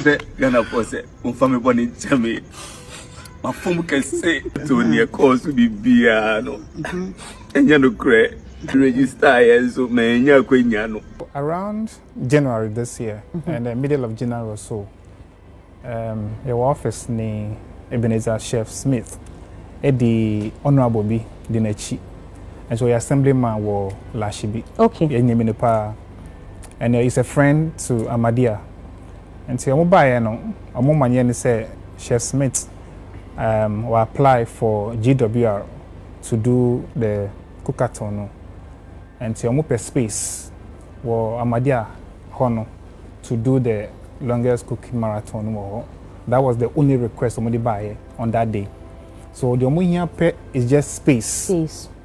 The Ghana was a family born in Germany. My phone can say to near cause to be piano. And you know, register and so many around January this year, and the middle of January or so, your office ni Ebenezer Chef Smith, the Honorable B, the Nechi, and so your assemblyman was Lashibi. Okay. And he's a friend to Amadia. And so I'm buy a moment say Chef Smith will apply for GWR to do the cook-a-thon. And so I'm up space for Amadia Hono to do the longest cooking marathon. That was the only request somebody buy on that day. So the only here is just space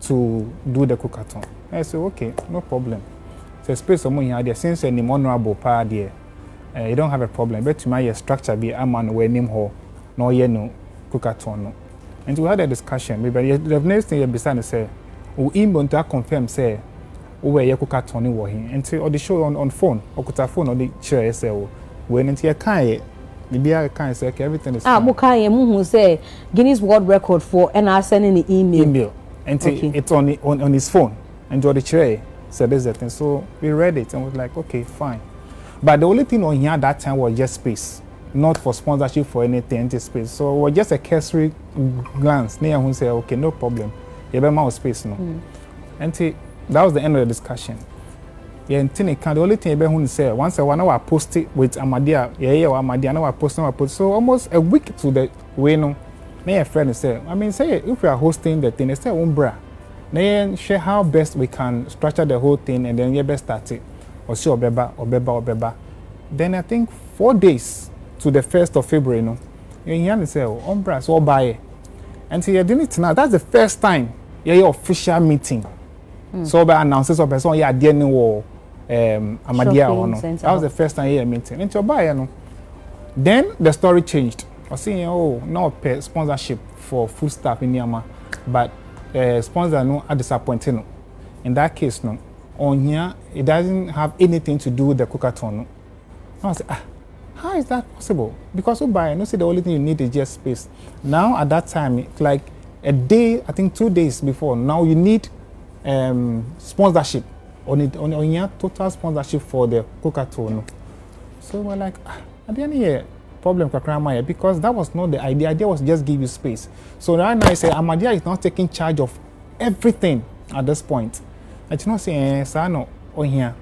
to do the cook-a-thon. I said, okay, no problem. So space someone here there since any honorable part there, you don't have a problem. But to my structure be a man where name ho no ye no cook-a-thon no. And we had a discussion. Maybe the next thing you beside say, we aim to confirm say where ye cook-a-thon wo hin. And so the show on phone, or could phone or the chair say when into your kind. Maybe I can't say everything is fine. Mukaye who say Guinness World Record for and I send an email. And it's on his phone. And the chair said this thing. So we read it and was like, okay, fine. But the only thing on here at that time was just space, not for sponsorship for anything, just space. So it was just a cursory glance. Near who say, okay, no problem. You have more space no. And that was the end of the discussion. Yeah, and the only thing who say once I want to post it with Amadia, Amadia, now I post. So almost a week to the way no. My friend say, I mean, say if we are hosting the thing, they say umbra. Then share how best we can structure the whole thing, and then you best start it. Or see Obeba. Then I think 4 days to the 1st of February, no. You hear say, umbra, so buy. And see, you didn't know that's the first time your official meeting. So by announces of person, yeah, dear war. Amadia Ono. That was the first time here meeting. Into buy, no. Then the story changed. I was saying, oh, no pay sponsorship for food staff in Yama, but sponsor no are disappointing. No. In that case, no. On here, it doesn't have anything to do with the cook-a-thon. No. I was like, how is that possible? Because you buy, no, say the only thing you need is just space. Now at that time, like a day, I think 2 days before. Now you need sponsorship. On your total sponsorship for the cook-a-thon. So we're like, at the end here, problem because that was not the idea. The idea was just give you space. So right now I say Amadia is not taking charge of everything at this point. I did not say, no, on here.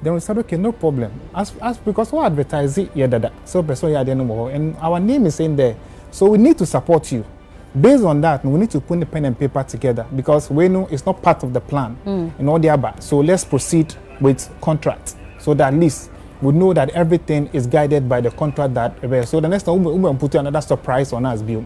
Then we said, okay, no problem. As because we advertise it, yeah, so person yeah, no more, and our name is in there. So we need to support you. Based on that, we need to put the pen and paper together because we know it's not part of the plan in all the other. So let's proceed with contract so that at least we know that everything is guided by the contract that. So the next time we will put another surprise on us, Bill.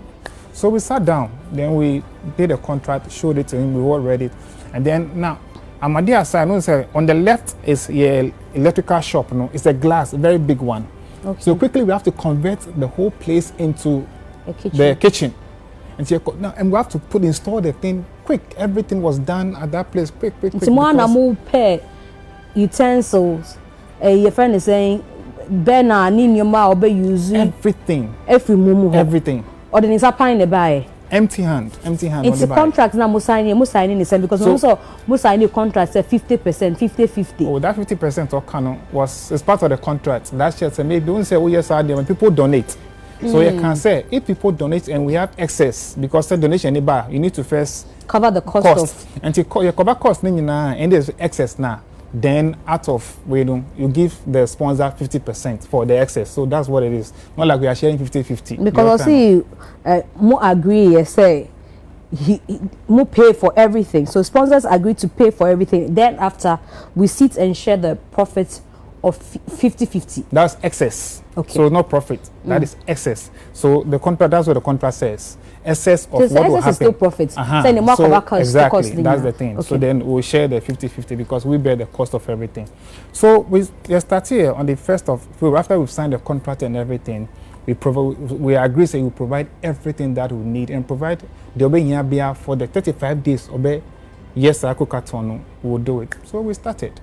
So we sat down, then we did a contract, showed it to him, we all read it, and then now Amadia side, on the left is a electrical shop, no, it's a glass, a very big one. Okay. So quickly we have to convert the whole place into the kitchen. And we have to install the thing quick. Everything was done at that place quick. It's more than pay utensils. Your friend is saying, Bena, Ninyoma, obey use everything. Everything. Or the nisa pine the buy. Empty hand. It's a contract now. Must signing the same because also must sign the contract say 50%, 50-50. Oh, that 50% or canon was part of the contract. That's just maybe don't say, oh yes, I do when people donate. So you can say if people donate and we have excess because the donation you need to first cover the cost. And you cover cost and there's excess now. Then out of you give the sponsor 50% for the excess. So that's what it is. Not like we are sharing 50-50. Because I see more agree say he more pay for everything. So sponsors agree to pay for everything. Then after we sit and share the profits of 50-50. That's excess. Okay. So not profit. That is excess. So the contract, that's what the contract says. Excess of what will happen. Is still profit. So exactly, that's the thing. Okay. So then we'll share the 50-50 because we bear the cost of everything. So we start here on the 1st of February. After we've signed the contract and everything, we agree say we provide everything that we need and provide the obey for the 35 days. Obey, yes, I cook-a-thon, we'll do it. So we started.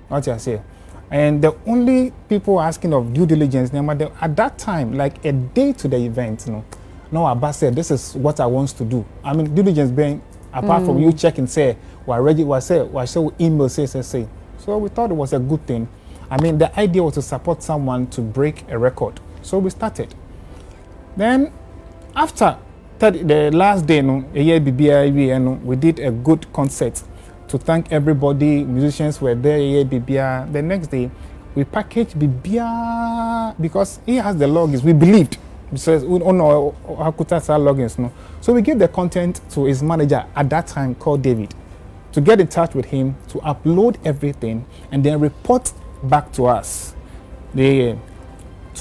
What you say? And the only people asking of due diligence, at that time, like a day to the event, no, Abba said, this is what I want to do. I mean, due diligence being, apart from you checking, say, we're ready, so email, say. So we thought it was a good thing. I mean, the idea was to support someone to break a record. So we started. Then, after the last day, we did a good concert to thank everybody. Musicians were there. The next day, we packaged Bibia because he has the logins. We believed. Because we don't know how to logins. No? So we gave the content to his manager at that time called David to get in touch with him to upload everything and then report back to us. 2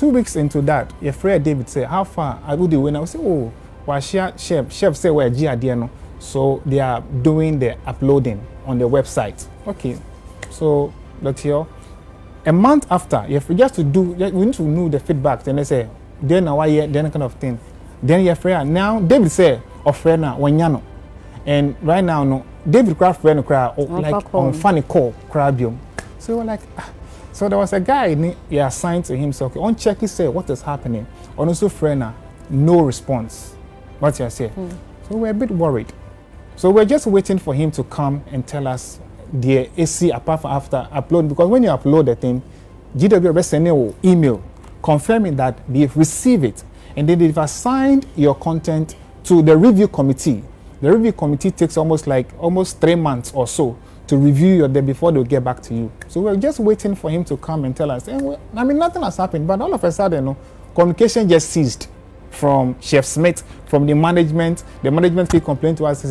weeks into that, your friend David said, how far I would do when I was say, oh, well, chef say we're GRDN. So they are doing the uploading on the website. Okay. So that's here. A month after, if we just to do, we need to know the feedback. Then they say, then our year, then kind of thing. Then your friend now David say, of friend now when you know, and right now no David craft friend cry like on funny call crabium. So we're like, so there was a guy he assigned to him. So okay, on check he said what is happening. On also friend no response. What you say? So we're a bit worried. So we're just waiting for him to come and tell us the AC apart from after upload, because when you upload the thing, GW send an email confirming that they've received it and then they've assigned your content to the review committee. The review committee takes almost 3 months or so to review your day before they'll get back to you. So we're just waiting for him to come and tell us. And I mean, nothing has happened, but all of a sudden, communication just ceased from Chef Smith, from the management. The management keep complaining to us.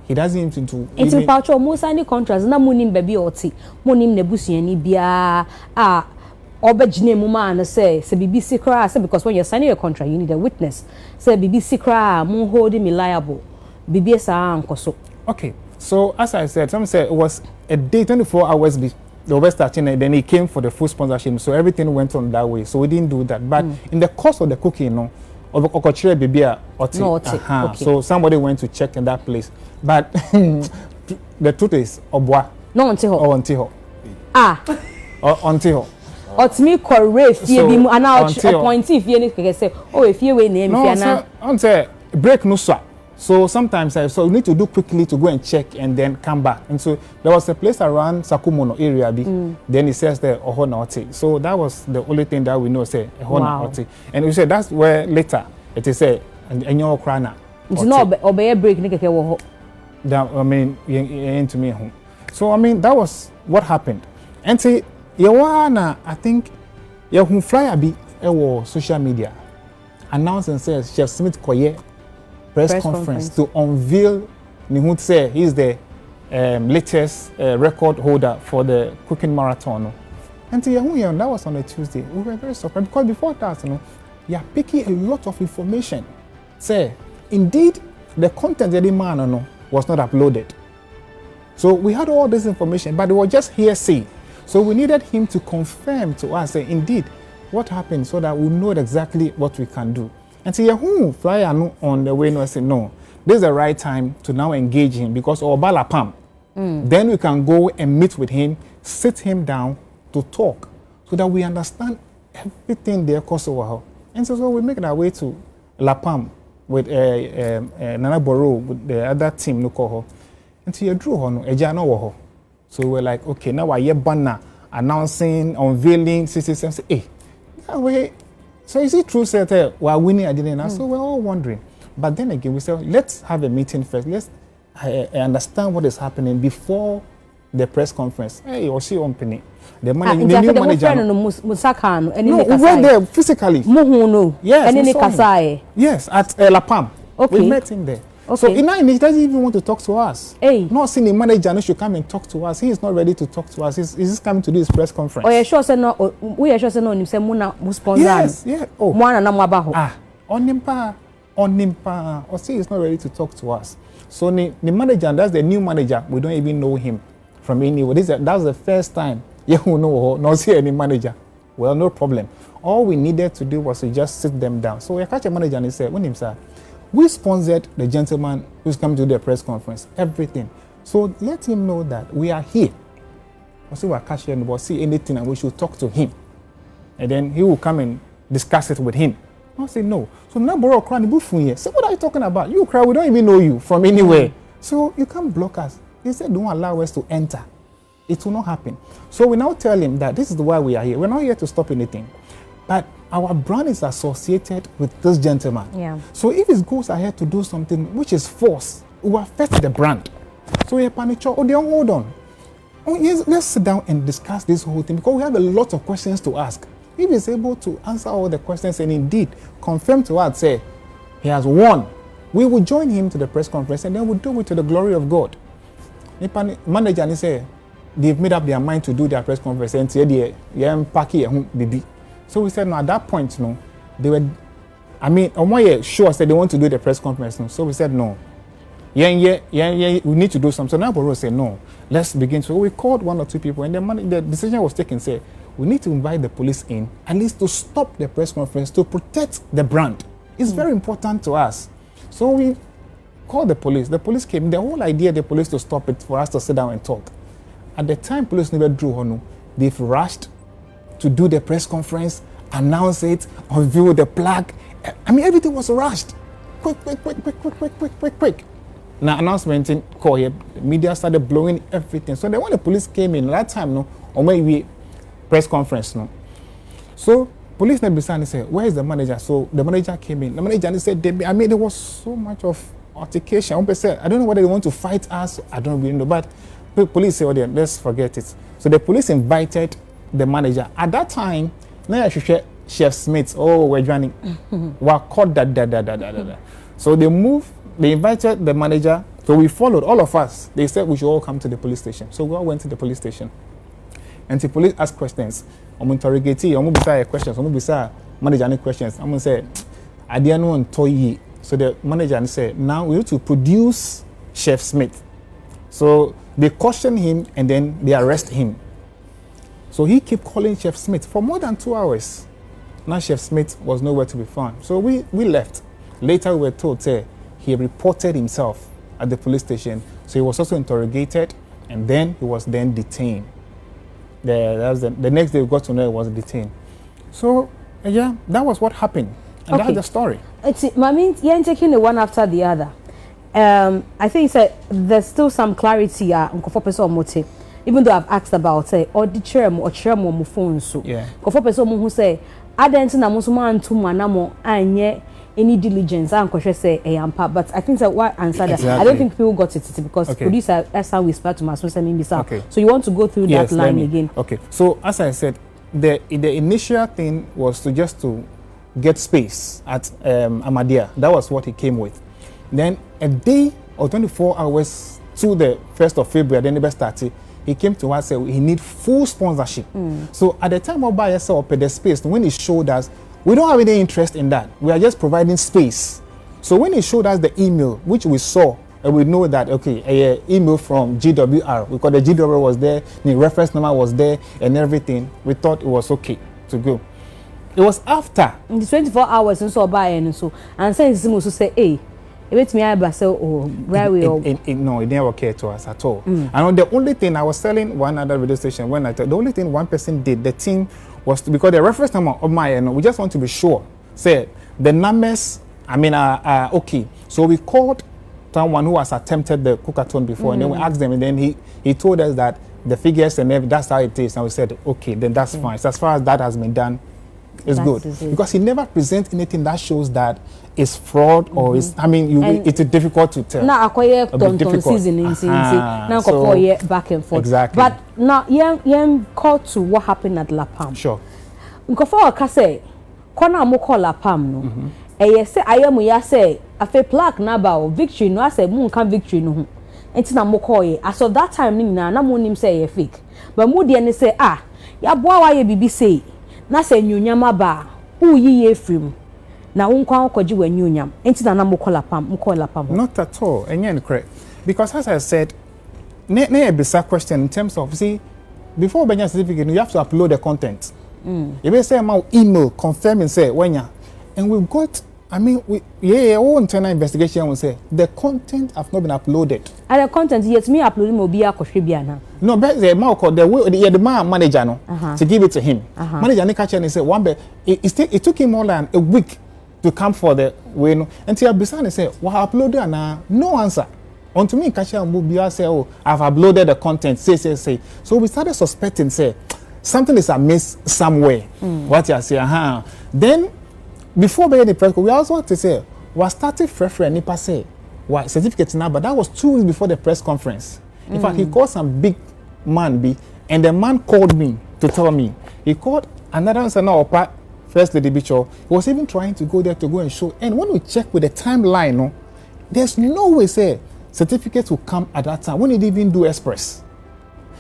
He doesn't seem to. It's in part of most any contracts. Na munim baby oti, munim nebusiani bia obejine muma and say BBC cry because when you're signing a contract, you need a witness. Say BBC cry, mun holding me liable. BBS ankoso. Okay, so as I said, some say it was a day 24 hours. The West starting, and then he came for the full sponsorship. So everything went on that way. So we didn't do that. But in the course of the cooking, okay. So somebody went to check in that place. But the truth is, Obwa. No, until until. Me correct. You and now appointee if you say, oh, if you wait name, no, break no sir. So sometimes so we need to do quickly to go and check and then come back. And so there was a place around Sakumono area. Then it says there Ohonauti. So that was the only thing that we know say Ohonauti. And we said that's where later it is a and your crana. It's not obey a break nigga. I mean into me home. So I mean that was what happened. And say Yawana, I think Yahoo flyer be social media announce and says Chef Smith Koye press conference to unveil Nihut say he's the latest record holder for the cooking marathon. And that was on a Tuesday. We were very surprised because before that, you are picking a lot of information. Say, indeed, the content that the man was not uploaded. So we had all this information, but it was just hearsay. So we needed him to confirm to us, say, indeed, what happened so that we know exactly what we can do. And say, flyer on the way, I said, no, this is the right time to now engage him because Obala Pam. Then we can go and meet with him, sit him down to talk so that we understand everything there costs over. And so we make our way to La Pam with Nana Boro, with the other team, no call her. And so you drew her, so we're like, okay, now we're banner announcing, unveiling, say, hey, so is it true that we're winning? I didn't know. So we're all wondering. But then again, we said, let's have a meeting first. Let's understand what is happening before the press conference. Hey, or she opening. The new manager. No, we went there physically. Yes, at La Pam. Okay. We met him there. Okay. So he doesn't even want to talk to us. Hey. Not seeing the manager no should come and talk to us. He is not ready to talk to us. He's just coming to do his press conference. Oh, yeah, sure, say no. We are sure say no. You say muna sponsor. Yes, yeah. Oh. Mwana na mwabaho. On him. Or say he's not ready to talk to us. So the manager, that's the new manager. We don't even know him from anywhere. That's the first time. Yeah, we know not see any manager. Well, no problem. All we needed to do was to just sit them down. So we catch a manager and he said, when him sir, we sponsored the gentleman who's coming to the press conference, everything. So let him know that we are here. or see what cashier or see anything and we should talk to him. And then he will come and discuss it with him. I say no. So now borrow cry the buffon here. So what are you talking about? You cry, we don't even know you from anywhere. So you can't block us. He said don't allow us to enter. It will not happen. So we now tell him that this is why we are here. We're not here to stop anything. But our brand is associated with this gentleman. Yeah. So if he goes ahead to do something which is false, it will affect the brand. So we panic. Oh, they don't hold on. Oh, yes, let's sit down and discuss this whole thing because we have a lot of questions to ask. If he's able to answer all the questions and indeed confirm to us, say he has won, we will join him to the press conference and then we'll do it to the glory of God. The manager and say they've made up their mind to do their press conference and say baby. So we said no, at that point, no, they were, I mean, sure said they want to do the press conference. No. So we said no. Yeah, we need to do something. So now Boro said no, let's begin. So we called 1 or 2 people and the decision was taken, say, we need to invite the police in, at least to stop the press conference, to protect the brand. It's very important to us. So we called the police. The police came. The whole idea the police to stop it for us to sit down and talk. At the time police never drew Honu, they've rushed to do the press conference, announce it, unveil the plaque. I mean, everything was rushed. Quick. Now, announcement in call here, the media started blowing everything. So then when the police came in, that time, no, or maybe press conference, no. So police never said, where is the manager? So the manager came in. The manager said, I mean, there was so much of altercation. I don't know whether they want to fight us. I don't really know. But the police said, oh, let's forget it. So the police invited the manager. At that time, Chef Smith, we're joining. We're caught that. So they invited the manager. So we followed, all of us. They said we should all come to the police station. So we all went to the police station. And the police asked questions. I'm interrogating, I'm going questions, I'm going to manager any questions. I'm going to say, I didn't want to you. So the manager said, now we need to produce Chef Smith. So they caution him and then they arrest him. So he kept calling Chef Smith for more than 2 hours. Now Chef Smith was nowhere to be found. So we left. Later we were told he reported himself at the police station. So he was also interrogated and then he was then detained. The next day we got to know he was detained. So yeah, that was what happened. And that's the story. I mean, you're taking the one after the other. I think there's still some clarity even though I've asked about or the chairman or chairman on phone so for person who say I didn't know musman to manamo and any diligence and say but I think that what answer that I don't think people got it because producer Esa whisper to my so you want to go through that line again. Okay, so as I said, the initial thing was to just to get space at Amadia. That was what he came with. Then a day or 24 hours to the 1st of February, then the started. He came to us and said he need full sponsorship. So at the time of buy yourself the space, when he showed us, we don't have any interest in that. We are just providing space. So when he showed us the email, which we saw, and we know that an email from GWR, because the GWR was there, the reference number was there, and everything, we thought it was okay to go. It was after in the 24 hours and so buy and so and saying to say, hey. It me I say where we all no, it never occurred to us at all. And the only thing I was telling one other radio station when the only thing one person did, the team was because the reference number of my we just want to be sure. Say the numbers are okay. So we called someone who has attempted the cook-a-thon before and then we asked them and then he told us that the figures and everything, that's how it is. And we said, okay, then that's fine. So as far as that has been done, it's good. Because he never presents anything that shows that it's fraud or it's, it's difficult to tell. Now, acquire season now back and forth. Exactly. But now, young call to what happened at La Palm. Sure. Nkofo ka say, kona mo call La Palm no. Say I am ya say, a fe plaque na ba victory no I say mo kan victory no ho. Enti na mo call ye. As of that time na mo nim say ye fake. But mo de ne say ya boa wa ye bibi say. Na say nyunyama ba uyi efrim na unkwa okoji we nyunyam enti na mo call La Palm. Not at all. And correct. Because as I said, a bizarre question in terms of see before Benya certificate you have to upload the content. If you say my email confirming say when and we've got I mean, all internal investigation will say the content have not been uploaded. And the content, yes, me uploading will be a Koshibiana. No, but the man manager no to give it to him. Manager ne catch and say one be it took him more than a week to come for the way no. Until Bisani say, "What uploaded and no answer." On to me catch and Mubia say, "Oh, I've uploaded the content." Say. So we started suspecting say something is amiss somewhere. What you say, Then before the press, we also want to say, we started fresh and nipa say, why certificate now, but that was 2 weeks before the press conference. In fact, he called some big man, and the man called me to tell me. He called another senator, First Lady Bicho. He was even trying to go there to go and show. And when we check with the timeline, no, there's no way say certificates will come at that time. We didn't even do express.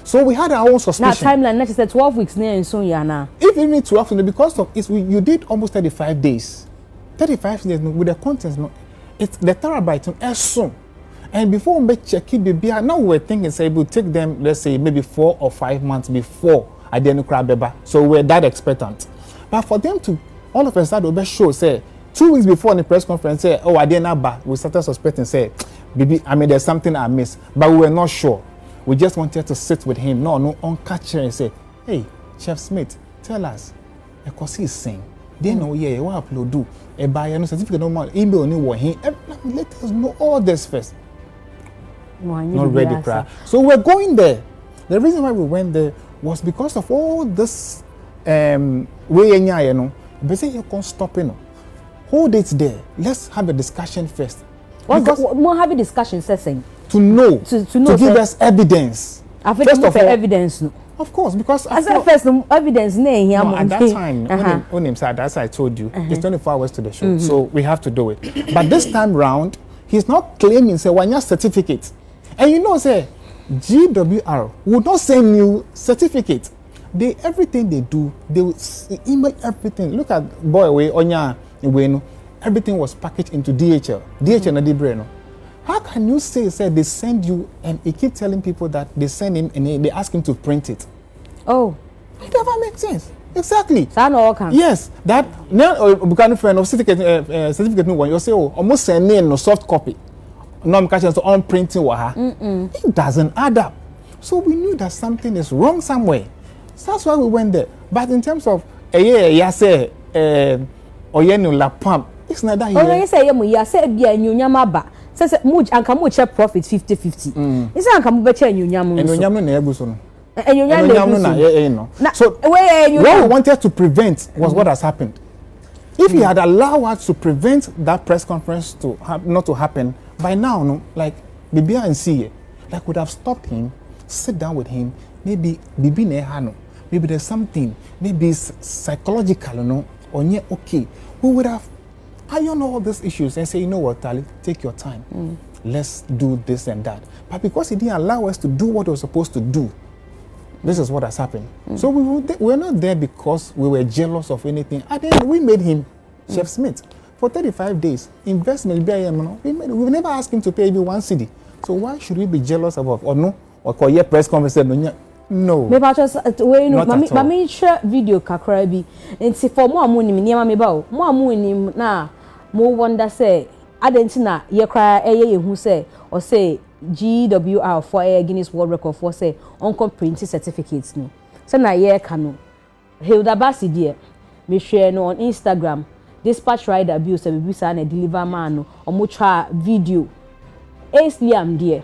So we had our own suspicion. Now timeline, next is 12 weeks near in Sunyana. If even 12, because of it, you did almost 35 days. 35 days with the contents, no, it's the terabyte as soon. And before we check it, now we're thinking, say, we'll take them, let's say, maybe 4 or 5 months before I didn't grab Beba. So we're that expectant. But for them to, all of a sudden, we show, say, 2 weeks before the press conference, say, oh, I didn't have, we started suspecting, say, baby, I mean, there's something I missed, but we were not sure. We just wanted to sit with him. No, on catcher and say, hey, Chef Smith, tell us, because he's saying, they know, what upload do, a buyer, no certificate, no more, email, no what he, let us know all this first. Not ready, cry. So we're going there. The reason why we went there was because of all this, way, you know, but say you can't stop, you know. Hold it there. Let's have a discussion first. More have a discussion, saying. To know, to give us evidence. First of all, evidence. No. Of course, because as first evidence, no, at that time, when said, as I told you, it's 24 hours to the show, so we have to do it. But this time round, he's not claiming say 1 year certificate, and you know, say GWR would not send you certificate. Everything they do, they will email everything. Look at boy way Onya Iwenu, everything was packaged into DHL. DHL na Dibreno. How can you say they send you and you keep telling people that they send him and they ask him to print it? Oh, it never makes sense. Exactly. Yes, that now because friend of certificate no one you say oh almost send in no soft copy. No I'm catching so on printing it doesn't add up. So we knew that something is wrong somewhere. So that's why we went there. But in terms of say oyenu la pump, it's not that here. Oh, you say you say bia nyunyama ba. Says much and come share profit 50-50. Is an come better nyunyam. And nyunyam na ebuso no. And nyunyam no. So what we wanted to prevent was what has happened. If he had allowed us to prevent that press conference to not to happen, by now, no, like Bibia and see, like would have stopped him, sit down with him, maybe Bibi Nehano, maybe there's something, maybe it's psychological, no, or yeah, okay, we would have iron all these issues and say, you know what, Tali, take your time. Let's do this and that. But because he didn't allow us to do what we were supposed to do, this is what has happened. So we were not there because we were jealous of anything. At the end, we made him Chef Smith for 35 days. Investment, we never asked him to pay even 1 cedi. So why should we be jealous of or no? Or call your press conference? No. Maybe I just Mami share video kakra bi. Nti for mo amu ni niam me ba o. Mo amu ni na mo wonder say adentina ye kra ye hu say or say GWR for Guinness World Record for say on printing certificates no. So na ye ka no. Hilda Basi dear. Me share no on Instagram. Dispatch rider abuse say na deliver man no. Omo twa video. Ace Liam dear.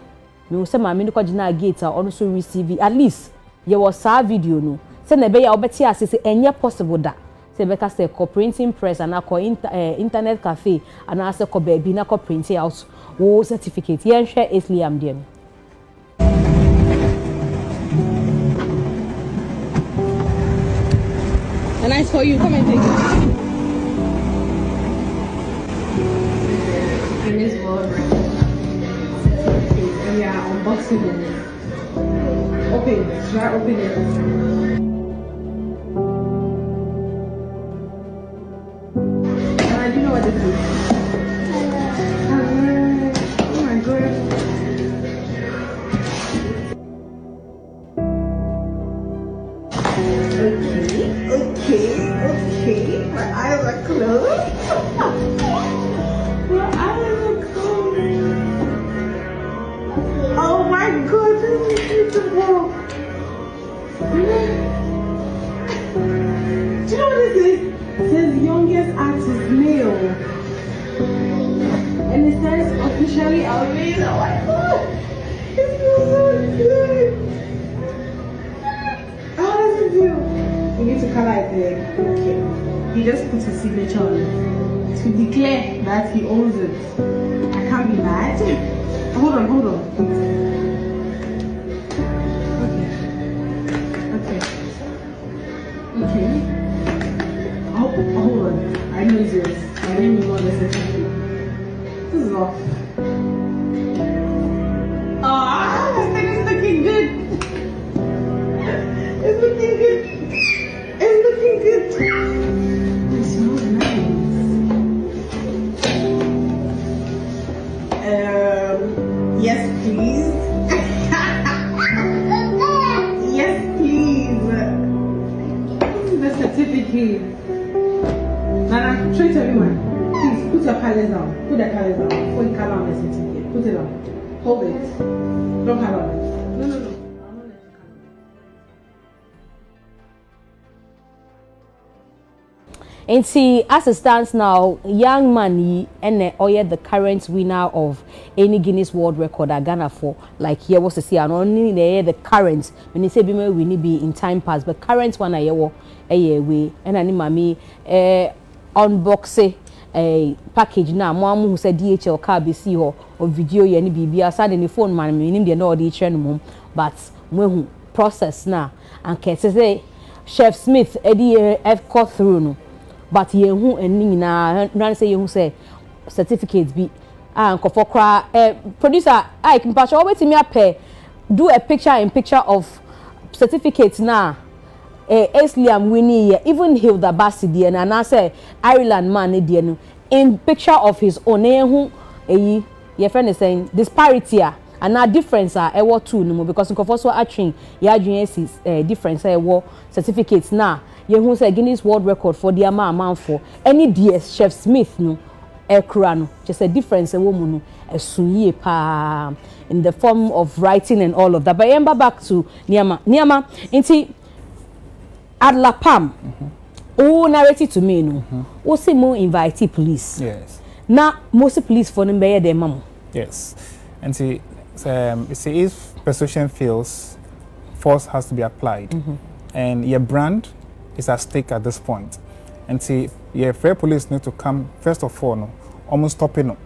Me say ma me no kwagina gate also receive at least ye was sa video no. Say na be ya obeti ase say enye possible da. Say be ka say printing press and internet cafe and ase ko baby na ko printing out wo certificate yen share Ace Liam dear. And nice for you. Come and take it. Guinness World Record. We are unboxing it. Open it. Try open it. And I do know what this is. Oh my god. Okay. My eyes are closed. does it? It says youngest artist male. And it says officially amazing. Oh my god! It feels so good. How does it feel? You need to color it there. Okay. He just puts his signature on it to declare that he owns it. I can't be mad. Hold on. Okay. Oh, hold on. I know it's yours. My name is not necessary. This is off. Ah, this thing is looking good. It's looking good. It smells nice. Yes, please. Yes, please. The certificate. Nana, show it to everyone. Please put your colors down. Put the colors down before you color on the certificate. Put it on. Hold it. Don't color on it. No. And see, as it stands now, young man and the current winner of any Guinness World Record at Ghana for like here was to see and only the current when you say we need be in time past, but current one a way and any mommy unbox a package now. Mom who said DHL car be see or video any BB aside in the phone man meaning the no the but when process now and can say Chef Smith Eddie F cut through no. But ye who and na run say you say certificates be for producer I can patch always me up do a picture of certificates now Esliam Winnie even Hilda Bassidi and I say Ireland man in picture of his own who your friend is saying disparity and now difference are two no because in also actually ya difference certificates now you say Guinness World Record for the amount for any DS Chef Smith no no just a difference a woman a suye pa in the form of writing and all of that. But remember back to Niama inti Adla Pam oh narrated to me no o say mo invite police yes now most police for them be their mama yes and see if persuasion fails force has to be applied and your brand is at stake at this point. And see, fair police need to come first of all, almost stopping them,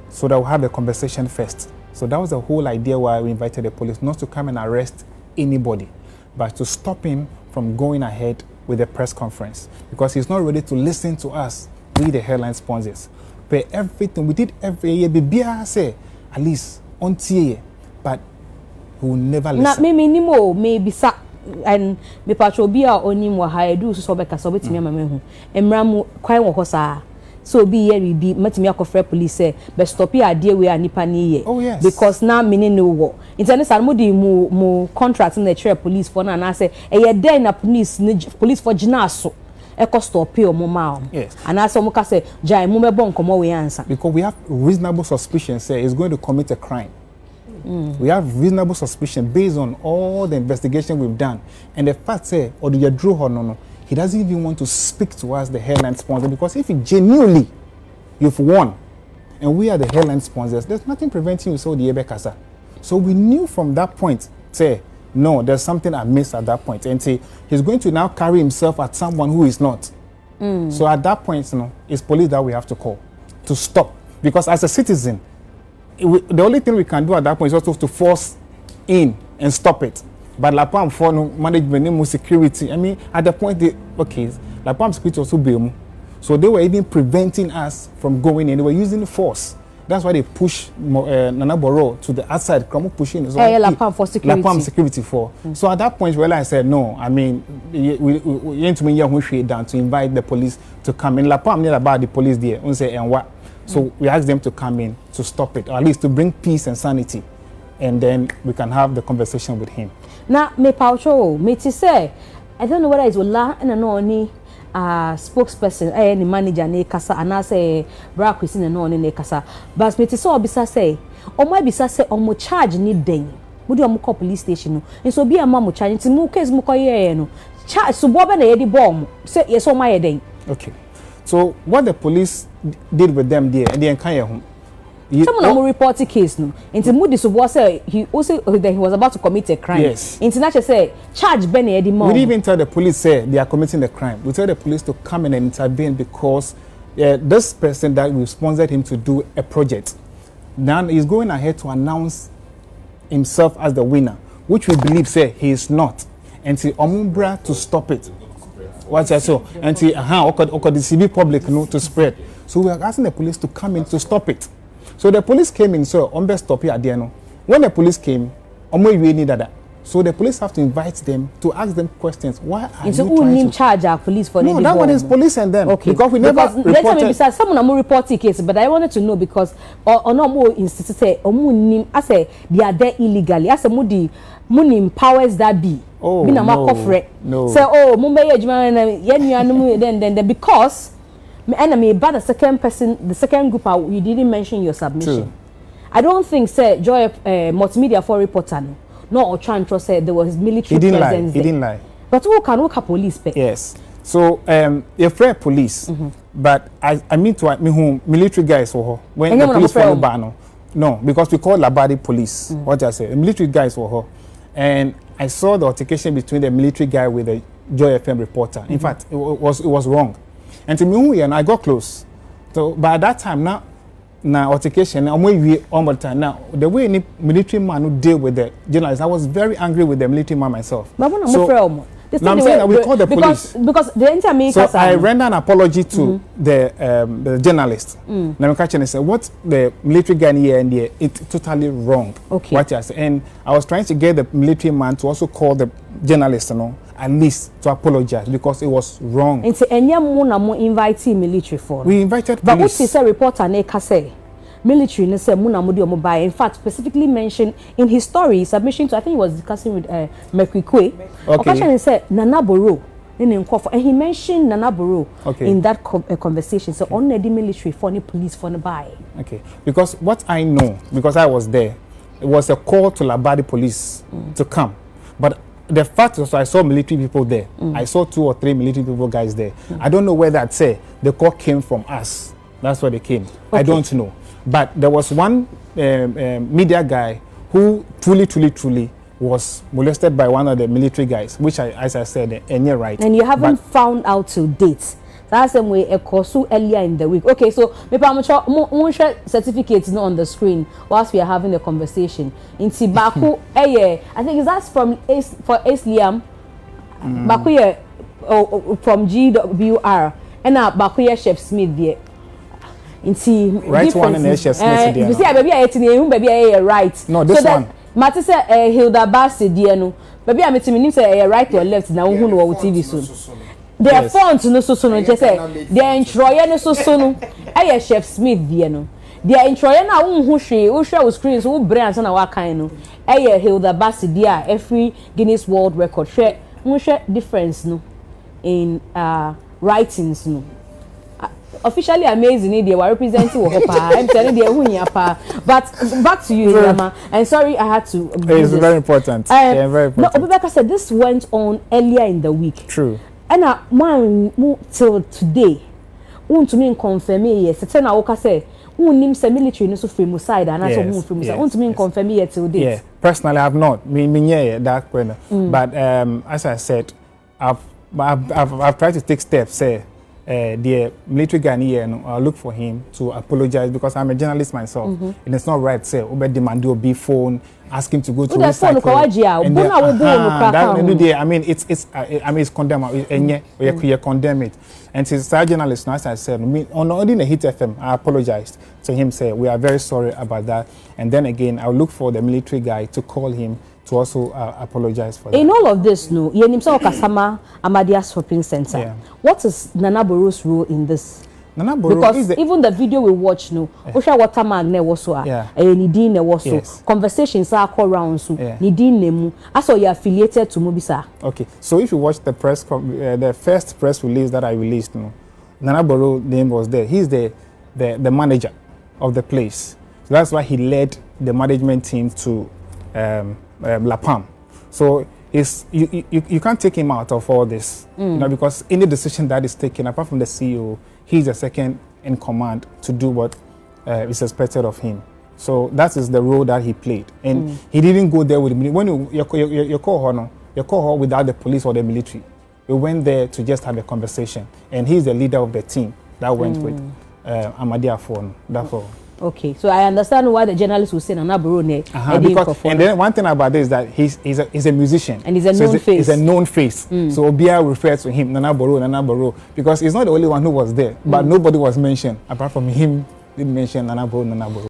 so that we'll have a conversation first. So that was the whole idea why we invited the police, not to come and arrest anybody, but to stop him from going ahead with the press conference because he's not ready to listen to us, we the headline sponsors. But everything we did every year, say at least on TA, but he will never listen. Not maybe and me patrol be our onim wa ha do so be kasa betimi amame hu emra mu kwan wo hosa so be here we be metimi akofre police say be stop here ade we anipa ni ye because now me no wo international mo di mu contract na chere police for na say e den na police for gina so e ko stop here mo ma yes and as mo ka say jai mo me bon komo we answer because we have reasonable suspicion say he's going to commit a crime. We have reasonable suspicion based on all the investigation we've done, and the fact say, or do you draw no, he doesn't even want to speak to us, the headline sponsor, because if it genuinely you've won, and we are the headline sponsors, there's nothing preventing you so the Ebekasa. So we knew from that point, say, no, there's something amiss at that point, and say he's going to now carry himself at someone who is not. So at that point, it's police that we have to call to stop, because as a citizen. The only thing we can do at that point is also to force in and stop it. But La Palm for management security. I mean, at the point La Palm security also be so they were even preventing us from going in. They were using force. That's why they push Nana Borough to the outside. Come pushing. La Palm for security. La Palm security for. So at that point, I said no. I mean, we need to down to invite the police to come in. La Palm near about the police there. We say and what. So we asked them to come in to stop it, or at least to bring peace and sanity, and then we can have the conversation with him. Now, me paucho, me to say, I don't know whether it's Ola and no any spokesperson, any manager ne kasa, and I say Barack Hussein and no ne kasa. But me to so bisa say, or my bisa say, or mo charge ni day. Would you call police station? And so be a mamu charge. It's more case mo no. charge so bobe na yedi bomb say yes o my den. Okay. So what the police did with them there and the entire home. Someone will report the case no. Into Moody so was he also that he was about to commit a crime. Yes. International say charge Ben Eddie Mo. We didn't even tell the police say they are committing the crime. We tell the police to come in and intervene because this person that we sponsored him to do a project now he's going ahead to announce himself as the winner, which we believe say he is not. And to Omumbra to stop it. What's that so? And to the civil public to spread. So we are asking the police to come in to stop it. So the police came in, so Ombe stop here at the end. When the police came, so the police have to invite them to ask them questions. Why are you trying to charge our police for no, that one is police and them. Okay. Because we never reported. Let me besides someone will report the case, but I wanted to know because or no more institute say I say they are there illegally. I say mudi powers that be. Oh, no. Say then because enemy but the second person, the second group you didn't mention your submission. True. I don't think say Joy multimedia for reporter no or trying to say there was military presence. He didn't lie. But who can work a police pay? Yes. So you're afraid police, but I mean to me who military guys for her when the police follow ban. No, because we call Labadi police. What I say, the military guys for her, and I saw the altercation between the military guy with the Joy FM reporter. In fact, it was wrong. And to me, and I got close. So by that time now altercation, I'm way all the time. Now the way any military man who deal with the journalists, I was very angry with the military man myself. But I'm saying that we call the police because the entire so I render an apology to the journalist. Now I'm catching and say what the military guy here and there it's totally wrong. Okay. What you say, and I was trying to get the military man to also call the journalist, at least to apologize because it was wrong. And say any mo invite military for. We invited police. But what is a reporter na say military ne say muna mo di buy. In fact, specifically mentioned in his story submission to I think he was discussing with Mekwe. Okay. Occasion said Nana Boro and he mentioned Nana Boro in that conversation. So on the military for the police for the buy. Okay. Because what I know, because I was there, it was a call to Labadi police to come. But the fact is I saw military people there. I saw 2 or 3 military people guys there. I don't know where that say the call came from us. That's where they came. Okay. I don't know. But there was one media guy who truly was molested by one of the military guys, which as I said, and you're right. And you haven't found out to date. That's the way a course earlier in the week. Okay, so maybe I'm sure certificates not on the screen whilst we are having the conversation. In Tibaku, I think that's from for Liam. Baku from GWR and now Baku Chef Smith there. Right one and Chef Smith there. You see, baby, I right. No, this one. Matter say Hilda Bassi there no. Baby, I'm meaning say right or left now who know TV soon. The font no so no just say the introyer no so no. Chef Smith there no. The introyer na who share screens who brands na wa kan no. Hilda Bassi there every Guinness World Record share difference no in writings no. Officially amazing they were representing I'm telling you but back to you Yama and sorry I had to it's very important. Very important. No, Obubeka said this went on earlier in the week. True. And man till today to me confirm yes certain I say nim say military no so free side and that's who free side to me confirm here till date. Yeah, personally I have not that when but as I said I've tried to take steps say the military guy here and look for him to apologize because I'm a journalist myself and it's not right say over demand your B phone ask him to go to recycle I mean it's condemned you condemn it and since our journalist as I said on the Hit FM I apologized to him say we are very sorry about that and then again I'll look for the military guy to call him to also apologize for that. In all of this, no, you nimsa Kasama Amadia Shopping Center. Yeah. What is Nana Boro's role in this? Nana Boro because even the video we watch, no, Osha Waterman ne was Nidin ne was conversations are called round so Nidin nemu. As you affiliated to Mobisa. Okay, so if you watch the the first press release that I released, no, Nana Boro name was there. He's the manager of the place. So that's why he led the management team to La Palm. So is you can't take him out of all this, you know, because any decision that is taken, apart from the CEO, he's the second in command to do what is expected of him. So that is the role that he played, and he didn't go there with the military. When you call her without the police or the military. We went there to just have a conversation, and he's the leader of the team that went with Amadia SC. That's all. Okay, so I understand why the journalist was saying Anaburo because and then one thing about this is that he's a musician and he's a known face. He's a known face. So Obia refers to him Nanaburo, because he's not the only one who was there, but nobody was mentioned apart from him. Didn't mention Nanaburo.